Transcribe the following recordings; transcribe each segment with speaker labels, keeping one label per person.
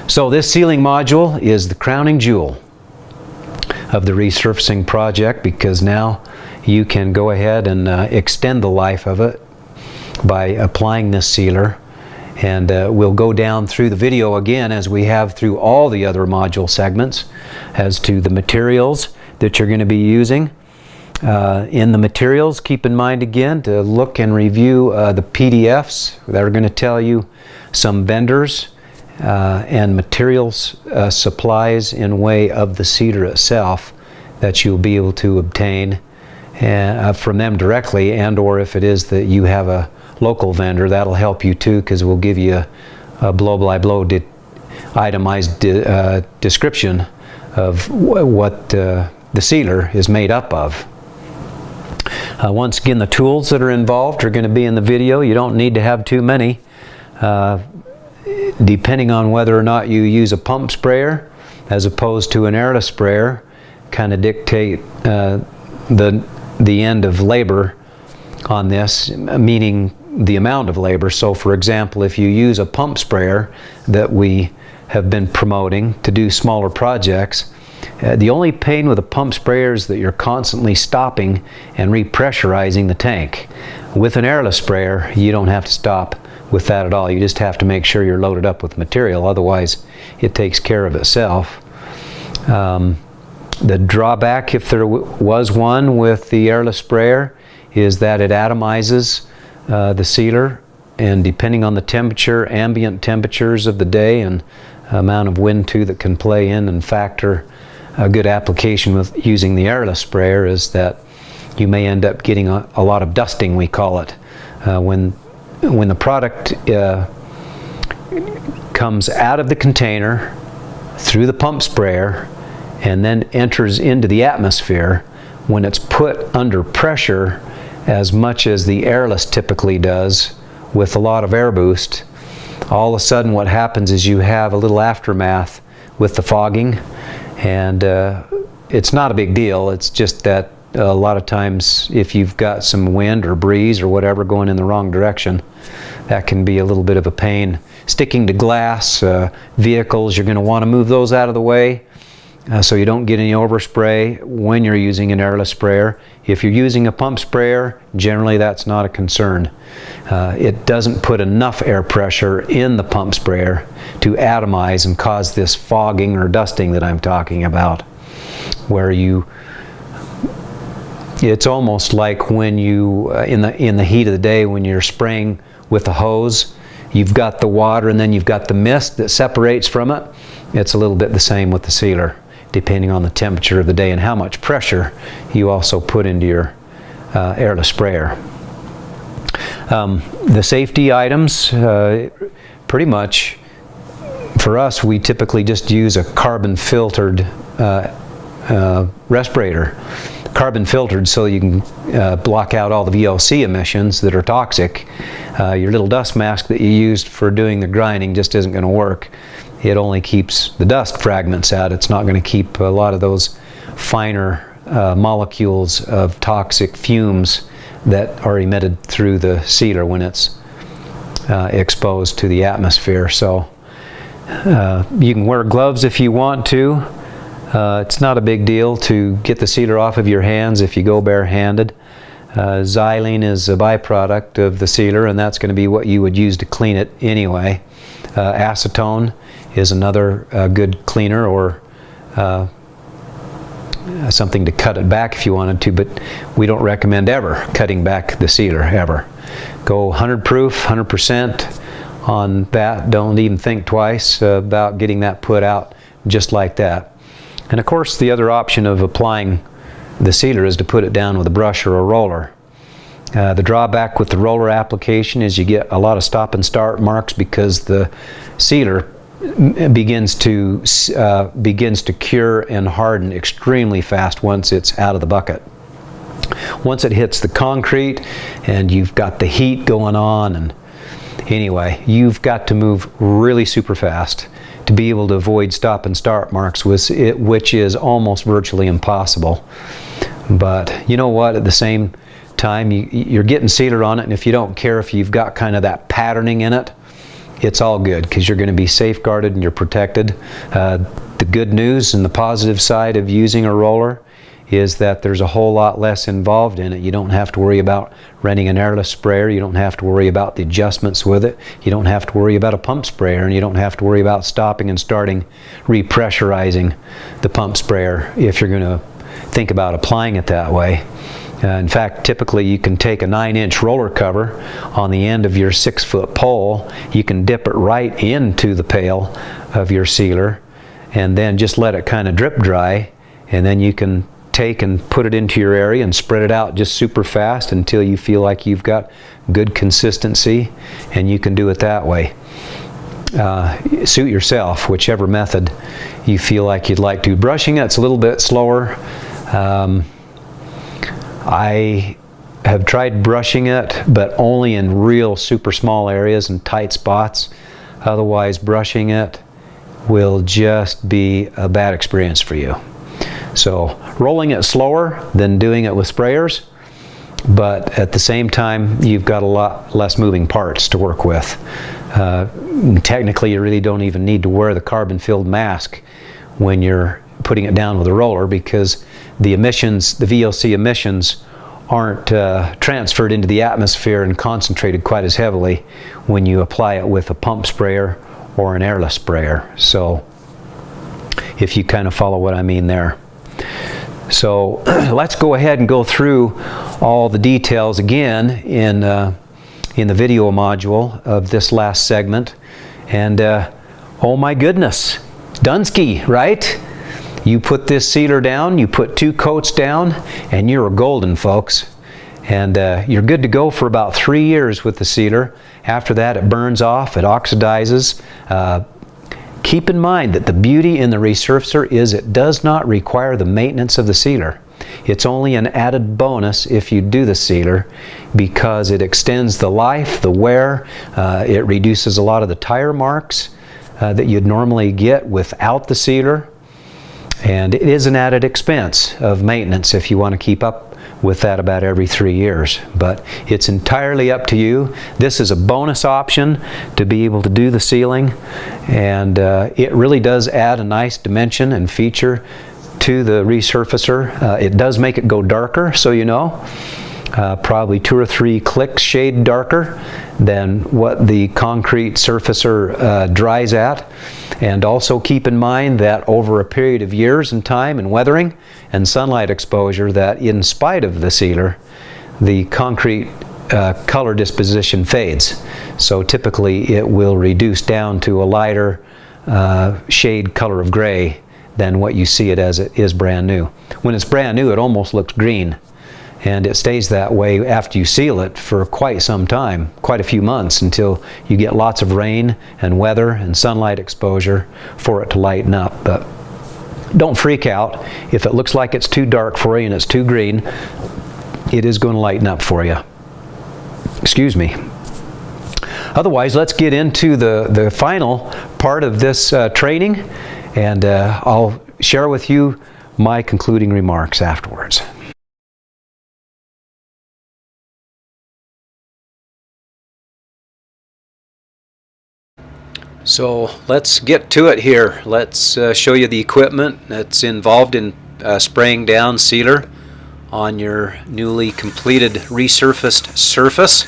Speaker 1: So this sealing module is the crowning jewel of the resurfacing project, because now you can go ahead and extend the life of it by applying this sealer. And we'll go down through the video again, as we have through all the other module segments, as to the materials that you're going to be using. In the materials, keep in mind again to look and review the PDFs that are going to tell you some vendors and materials supplies in way of the sealer itself that you'll be able to obtain from them directly, and or if it is that you have a local vendor, that'll help you too, because we'll give you a blow-by-blow itemized description of what the sealer is made up of. Once again, the tools that are involved are going to be in the video. You don't need to have too many. Depending on whether or not you use a pump sprayer as opposed to an airless sprayer, kind of dictate the end of labor on this, meaning the amount of labor. So for example, if you use a pump sprayer that we have been promoting to do smaller projects, the only pain with a pump sprayer is that you're constantly stopping and repressurizing the tank. With an airless sprayer, you don't have to stop with that at all. You just have to make sure you're loaded up with material, otherwise it takes care of itself. The drawback, if there was one with the airless sprayer, is that it atomizes the sealer, and depending on the temperature, ambient temperatures of the day, and amount of wind too that can play in and factor a good application with using the airless sprayer, is that you may end up getting a lot of dusting, we call it. When the product comes out of the container through the pump sprayer and then enters into the atmosphere, when it's put under pressure as much as the airless typically does with a lot of air boost, all of a sudden what happens is you have a little aftermath with the fogging, and it's not a big deal. It's just that a lot of times if you've got some wind or breeze or whatever going in the wrong direction, that can be a little bit of a pain. Sticking to glass vehicles, you're going to want to move those out of the way so you don't get any overspray when you're using an airless sprayer. If you're using a pump sprayer, generally that's not a concern. It doesn't put enough air pressure in the pump sprayer to atomize and cause this fogging or dusting that I'm talking about, where it's almost like when you in the heat of the day, when you're spraying with a hose, you've got the water and then you've got the mist that separates from it. It's a little bit the same with the sealer, depending on the temperature of the day and how much pressure you also put into your airless sprayer. The safety items, pretty much for us, we typically just use a carbon filtered respirator. Carbon filtered so you can block out all the VOC emissions that are toxic. Your little dust mask that you used for doing the grinding just isn't going to work. It only keeps the dust fragments out. It's not going to keep a lot of those finer molecules of toxic fumes that are emitted through the sealer when it's exposed to the atmosphere. So you can wear gloves if you want to. It's not a big deal to get the sealer off of your hands if you go barehanded. Xylene is a byproduct of the sealer, and that's going to be what you would use to clean it anyway. Acetone is another good cleaner, or something to cut it back if you wanted to, but we don't recommend ever cutting back the sealer, ever. Go 100 proof, 100% on that. Don't even think twice about getting that put out just like that. And of course, the other option of applying the sealer is to put it down with a brush or a roller. The drawback with the roller application is you get a lot of stop and start marks, because the sealer begins to cure and harden extremely fast once it's out of the bucket. Once it hits the concrete and you've got the heat going on, and anyway, you've got to move really super fast to be able to avoid stop and start marks, which is almost virtually impossible. But you know what, at the same time, you're getting sealer on it, and if you don't care if you've got kind of that patterning in it, it's all good because you're going to be safeguarded and you're protected. The good news and the positive side of using a roller is that there's a whole lot less involved in it. You don't have to worry about renting an airless sprayer. You don't have to worry about the adjustments with it. You don't have to worry about a pump sprayer, and you don't have to worry about stopping and starting repressurizing the pump sprayer if you're going to think about applying it that way. In fact, typically you can take a 9-inch roller cover on the end of your 6-foot pole. You can dip it right into the pail of your sealer and then just let it kind of drip dry, and then you can take and put it into your area and spread it out just super fast until you feel like you've got good consistency, and you can do it that way. Suit yourself, whichever method you feel like you'd like to. Brushing it's a little bit slower. I have tried brushing it, but only in real super small areas and tight spots. Otherwise, brushing it will just be a bad experience for you. So rolling it slower than doing it with sprayers, but at the same time you've got a lot less moving parts to work with. Technically you really don't even need to wear the carbon-filled mask when you're putting it down with a roller, because the emissions, the VOC emissions, aren't transferred into the atmosphere and concentrated quite as heavily when you apply it with a pump sprayer or an airless sprayer. So if you kind of follow what I mean there. So let's go ahead and go through all the details again in the video module of this last segment. And oh my goodness, Dunsky, right? You put this sealer down, you put 2 coats down, and you're golden, folks. And you're good to go for about 3 years with the sealer. After that, it burns off, it oxidizes. Keep in mind that the beauty in the resurfacer is it does not require the maintenance of the sealer. It's only an added bonus if you do the sealer, because it extends the life, the wear, it reduces a lot of the tire marks that you'd normally get without the sealer. And it is an added expense of maintenance if you want to keep up with that about every 3 years. But it's entirely up to you. This is a bonus option to be able to do the sealing, and it really does add a nice dimension and feature to the resurfacer. It does make it go darker, so you know. Probably 2 or 3 clicks shade darker than what the concrete surfacer dries at. And also keep in mind that over a period of years and time and weathering and sunlight exposure, that in spite of the sealer, the concrete color disposition fades. So typically it will reduce down to a lighter shade color of gray than what you see it as it is brand new. When it's brand new, it almost looks green. And it stays that way after you seal it for quite some time, quite a few months, until you get lots of rain and weather and sunlight exposure for it to lighten up. But don't freak out. If it looks like it's too dark for you and it's too green, it is going to lighten up for you. Excuse me. Otherwise, let's get into the final part of this training, and I'll share with you my concluding remarks afterwards. So let's get to it here. Let's show you the equipment that's involved in spraying down sealer on your newly completed resurfaced surface.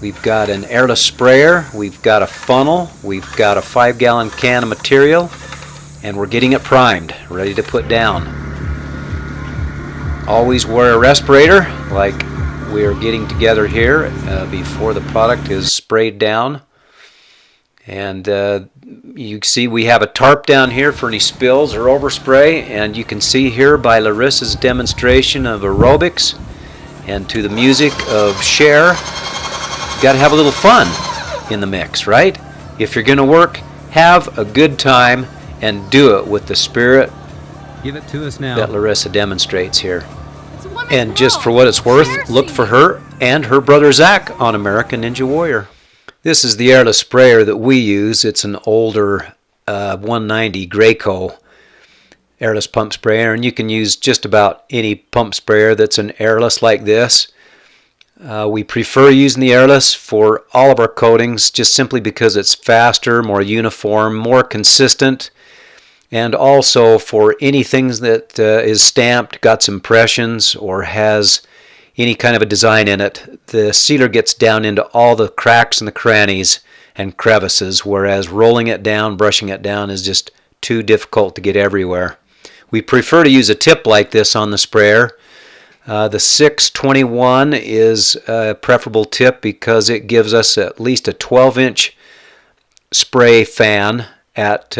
Speaker 1: We've got an airless sprayer, we've got a funnel, we've got a 5-gallon can of material, and we're getting it primed, ready to put down. Always wear a respirator like we're getting together here before the product is sprayed down. And you see we have a tarp down here for any spills or overspray, and you can see here by Larissa's demonstration of aerobics and to the music of Cher, you've got to have a little fun in the mix, right? If you're going to work, have a good time and do it with the spirit
Speaker 2: Give it to us now.
Speaker 1: that Larissa demonstrates here. And just for what it's worth, look for her and her brother Zach on American Ninja Warrior. This is the airless sprayer that we use. It's an older 190 Graco airless pump sprayer, and you can use just about any pump sprayer that's an airless like this. We prefer using the airless for all of our coatings just simply because it's faster, more uniform, more consistent, and also for anything that is stamped, got some impressions, or has any kind of a design in it. The sealer gets down into all the cracks and the crannies and crevices, whereas rolling it down, brushing it down is just too difficult to get everywhere. We prefer to use a tip like this on the sprayer. The 621 is a preferable tip because it gives us at least a 12-inch spray fan at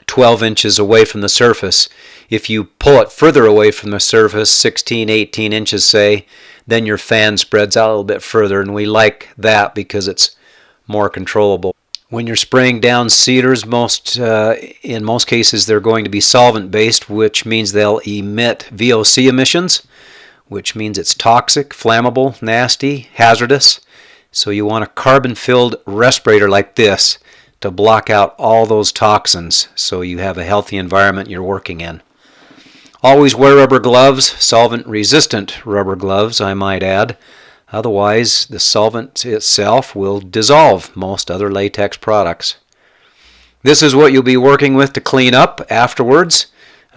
Speaker 1: 12 inches away from the surface. If you pull it further away from the surface, 16, 18 inches say, then your fan spreads out a little bit further, and we like that because it's more controllable. When you're spraying down sealers, in most cases they're going to be solvent-based, which means they'll emit VOC emissions, which means it's toxic, flammable, nasty, hazardous. So you want a carbon-filled respirator like this to block out all those toxins so you have a healthy environment you're working in. Always wear rubber gloves, solvent-resistant rubber gloves, I might add. Otherwise, the solvent itself will dissolve most other latex products. This is what you'll be working with to clean up afterwards.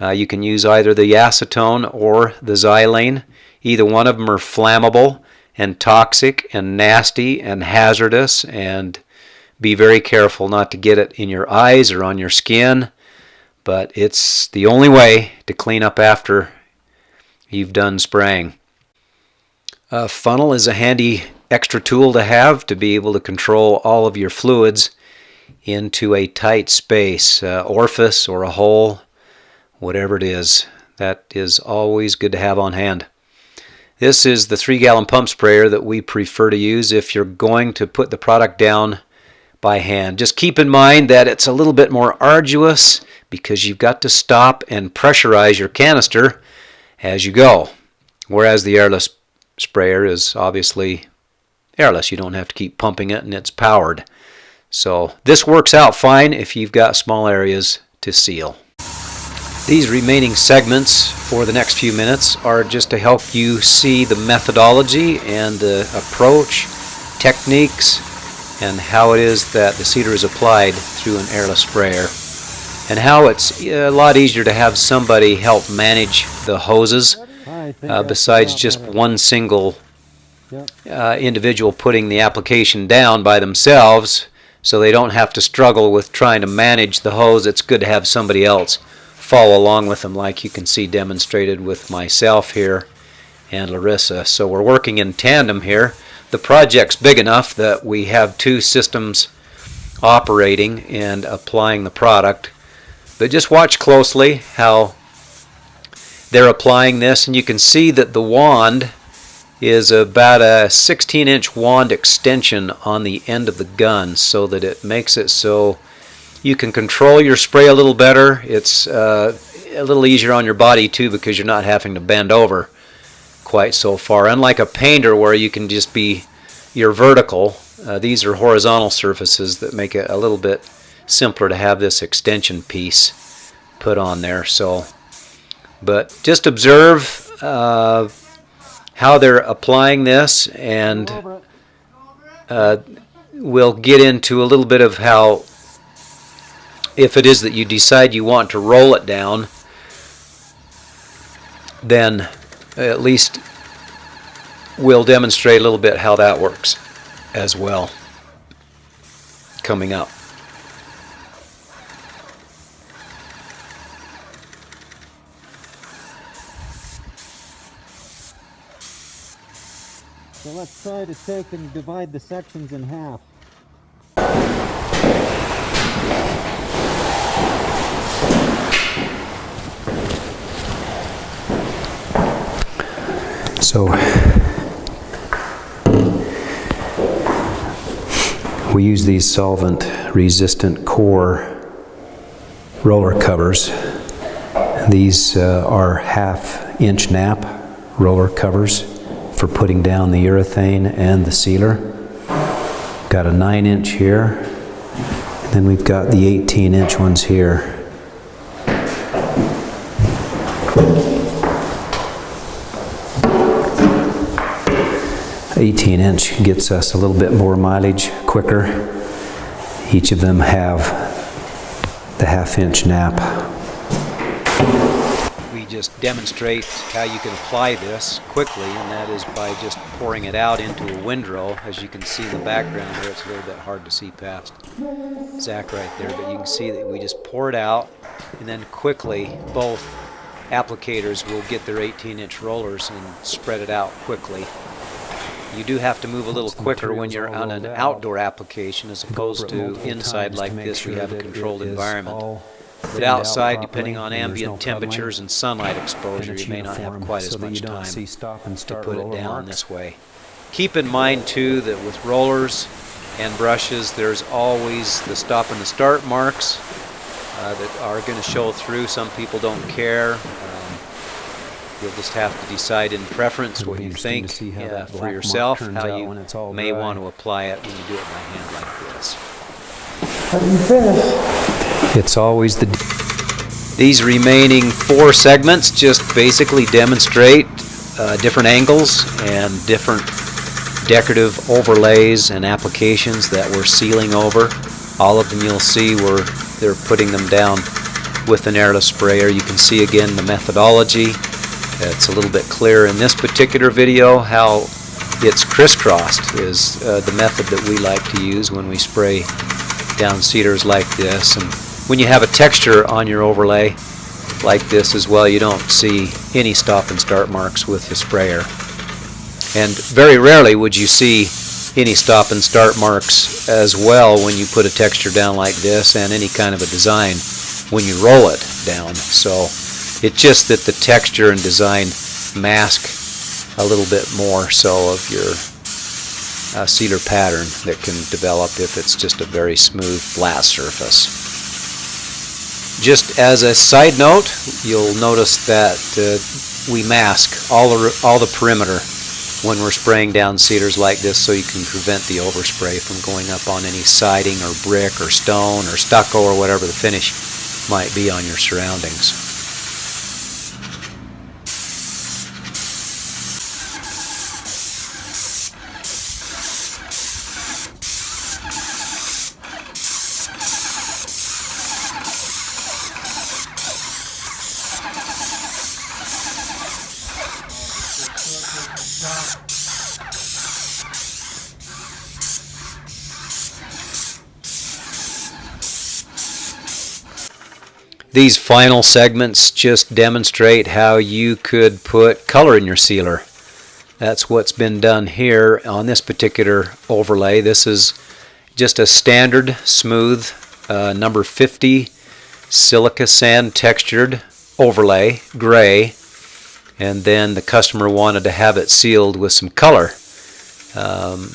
Speaker 1: You can use either the acetone or the xylene. Either one of them are flammable and toxic and nasty and hazardous, and be very careful not to get it in your eyes or on your skin. But it's the only way to clean up after you've done spraying. A funnel is a handy extra tool to have to be able to control all of your fluids into a tight space, orifice or a hole, whatever it is. That is always good to have on hand. This is the 3-gallon pump sprayer that we prefer to use if you're going to put the product down by hand. Just keep in mind that it's a little bit more arduous because you've got to stop and pressurize your canister as you go, whereas the airless sprayer is obviously airless. You don't have to keep pumping it, and it's powered. So this works out fine if you've got small areas to seal. These remaining segments for the next few minutes are just to help you see the methodology and the approach, techniques, and how it is that the sealer is applied through an airless sprayer, and how it's a lot easier to have somebody help manage the hoses besides just one single individual putting the application down by themselves, so they don't have to struggle with trying to manage the hose. It's good to have somebody else follow along with them, like you can see demonstrated with myself here and Larissa. So we're working in tandem here. The project's big enough that we have two systems operating and applying the product. But just watch closely how they're applying this, and you can see that the wand is about a 16-inch wand extension on the end of the gun, so that it makes it so you can control your spray a little better. It's a little easier on your body too, because you're not having to bend over quite so far. Unlike a painter where you can just be your vertical, these are horizontal surfaces that make it a little bit simpler to have this extension piece put on there. So, but just observe how they're applying this, and we'll get into a little bit of how, if it is that you decide you want to roll it down, then at least we'll demonstrate a little bit how that works as well coming up.
Speaker 2: So let's try to take and divide the sections in half.
Speaker 1: So we use these solvent-resistant core roller covers. These are half-inch nap roller covers for putting down the urethane and the sealer. Got a 9-inch here, and then we've got the 18-inch ones here. 18-inch gets us a little bit more mileage quicker. Each of them have the 1/2-inch nap. We just demonstrate how you can apply this quickly, and that is by just pouring it out into a windrow. As you can see in the background there, it's a little bit hard to see past Zach right there, but you can see that we just pour it out, and then quickly both applicators will get their 18-inch rollers and spread it out quickly. You do have to move a little quicker when you're on an outdoor application as opposed to inside like this. We have a controlled environment. But outside, depending on ambient temperatures and sunlight exposure, you may not have quite as much time to put it down this way. Keep in mind too that with rollers and brushes, there's always the stop and the start marks that are going to show through. Some people don't care. You'll just have to decide in preference what you think for yourself, how you may want to apply it when you do it by hand like this. It's always these remaining 4 segments just basically demonstrate different angles and different decorative overlays and applications that we're sealing over. All of them you'll see where they're putting them down with an airless sprayer. You can see again the methodology. It's a little bit clearer in this particular video. How it's crisscrossed is the method that we like to use when we spray down cedars like this. And when you have a texture on your overlay like this as well, you don't see any stop and start marks with the sprayer. And very rarely would you see any stop and start marks as well when you put a texture down like this and any kind of a design when you roll it down. So it's just that the texture and design mask a little bit more so of your sealer pattern that can develop if it's just a very smooth flat surface. Just as a side note, you'll notice that we mask all the perimeter when we're spraying down cedars like this, so you can prevent the overspray from going up on any siding or brick or stone or stucco or whatever the finish might be on your surroundings. These final segments just demonstrate how you could put color in your sealer. That's what's been done here on this particular overlay. This is just a standard smooth number 50 silica sand textured overlay, gray, and then the customer wanted to have it sealed with some color.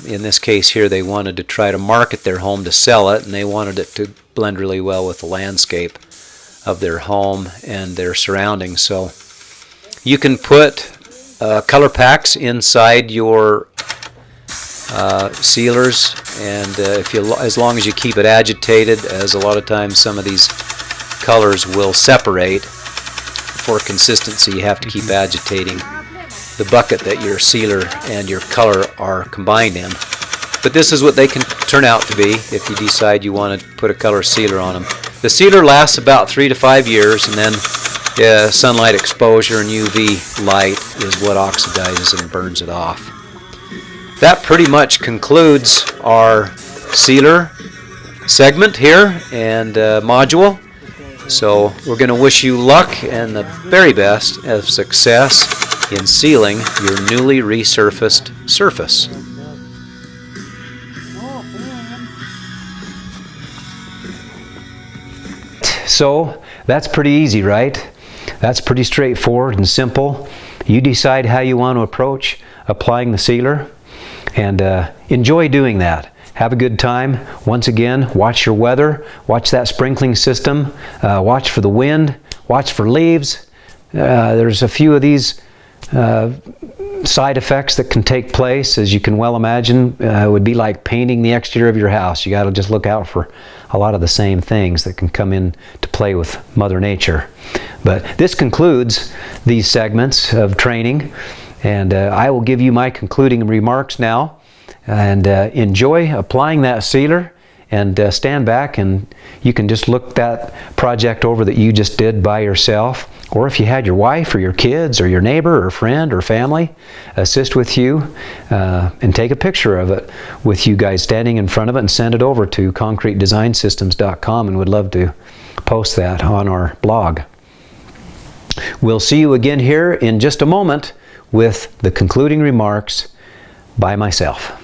Speaker 1: In this case here, they wanted to try to market their home to sell it, and they wanted it to blend really well with the landscape of their home and their surroundings. So you can put color packs inside your sealers, and as long as you keep it agitated, as a lot of times some of these colors will separate. For consistency, you have to keep agitating the bucket that your sealer and your color are combined in. But this is what they can turn out to be if you decide you want to put a color sealer on them. The sealer lasts about 3 to 5 years, and then sunlight exposure and UV light is what oxidizes and burns it off. That pretty much concludes our sealer segment here and module. So we're going to wish you luck and the very best of success in sealing your newly resurfaced surface. So that's pretty easy, right? That's pretty straightforward and simple. You decide how you want to approach applying the sealer, and enjoy doing that. Have a good time. Once again, watch your weather, watch that sprinkling system, watch for the wind, watch for leaves. There's a few of these side effects that can take place, as you can well imagine. It would be like painting the exterior of your house. You got to just look out for a lot of the same things that can come in to play with Mother Nature. But this concludes these segments of training, And I will give you my concluding remarks now. And enjoy applying that sealer, and stand back and you can just look that project over that you just did by yourself, or if you had your wife or your kids or your neighbor or friend or family assist with you, and take a picture of it with you guys standing in front of it and send it over to concretedesignsystems.com, and would love to post that on our blog. We'll see you again here in just a moment with the concluding remarks by myself.